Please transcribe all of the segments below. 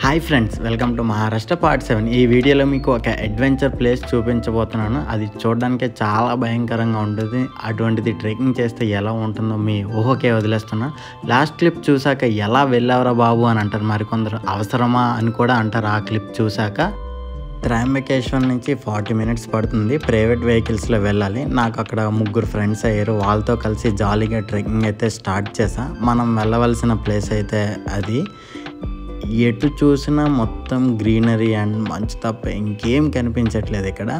Hi friends, welcome to Maharashtra part 7. ఈ వీడియోలో మీకు ఒక అడ్వెంచర్ ప్లేస్ చూపించబోతున్నాను. అది చూడడానికి చాలా భయంకరంగా ఉంటుంది. అటువంటిది ట్రెక్కింగ్ చేస్తే ఎలా ఉంటుందో మీ ఊహకే వదిలేస్తున్నా. లాస్ట్ క్లిప్ చూసాక ఎలా వెళ్ళావరా బాబు అని అంటారు మరికొందరు. అవసరమా అని కూడా అంటారు ఆ క్లిప్ చూసాక. త్రయంబకేశ్వర్ నుంచి 40 మినిట్స్ పడుతుంది. ప్రైవేట్ వెహికల్స్లో వెళ్ళాలి. నాకు అక్కడ ముగ్గురు ఫ్రెండ్స్ అయ్యారు. వాళ్ళతో కలిసి జాలీగా ట్రెక్కింగ్ అయితే స్టార్ట్ చేసా. మనం వెళ్ళవలసిన ప్లేస్ అయితే అది. ఎటు చూసినా మొత్తం గ్రీనరీ అండ్ మంచు తప్ప ఇంకేం కనిపించట్లేదు. ఇక్కడ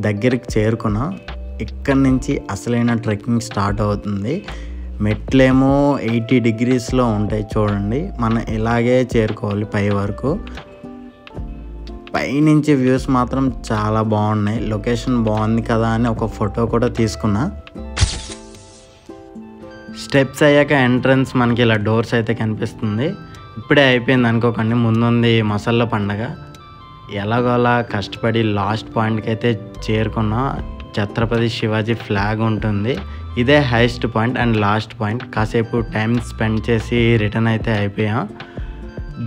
దగ్గరికి చేరుకున్నాం. ఇక్కడ నుంచి అసలైన ట్రెక్కింగ్ స్టార్ట్ అవుతుంది. మెట్లేమో 80 డిగ్రీస్లో ఉంటాయి చూడండి. మనం ఇలాగే చేరుకోవాలి పై వరకు. పైనుంచి వ్యూస్ మాత్రం చాలా బాగున్నాయి. లొకేషన్ బాగుంది కదా అని ఒక ఫోటో కూడా తీసుకున్నా. స్టెప్స్ అయ్యాక ఎంట్రన్స్ మనకి ఇలా డోర్స్ అయితే కనిపిస్తుంది. ఇప్పుడే అయిపోయింది అనుకోకండి, ముందుంది మసళ్ళ పండగ. ఎలాగోలా కష్టపడి లాస్ట్ పాయింట్కి అయితే చేరుకున్నా. ఛత్రపతి శివాజీ ఫ్లాగ్ ఉంటుంది. ఇదే highest point and last point. కాసేపు టైం స్పెండ్ చేసి రిటర్న్ అయితే అయిపోయాం.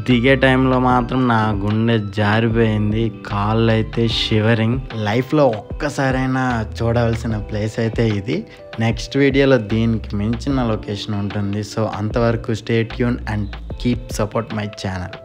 దిగే టైంలో మాత్రం నా గుండె జారిపోయింది. కాళ్ళు అయితే షివరింగ్. లైఫ్లో ఒక్కసారైనా చూడవలసిన ప్లేస్ అయితే ఇది. నెక్స్ట్ వీడియోలో దీనికి మించిన లొకేషన్ ఉంటుంది. సో అంతవరకు stay tune and keep support my channel.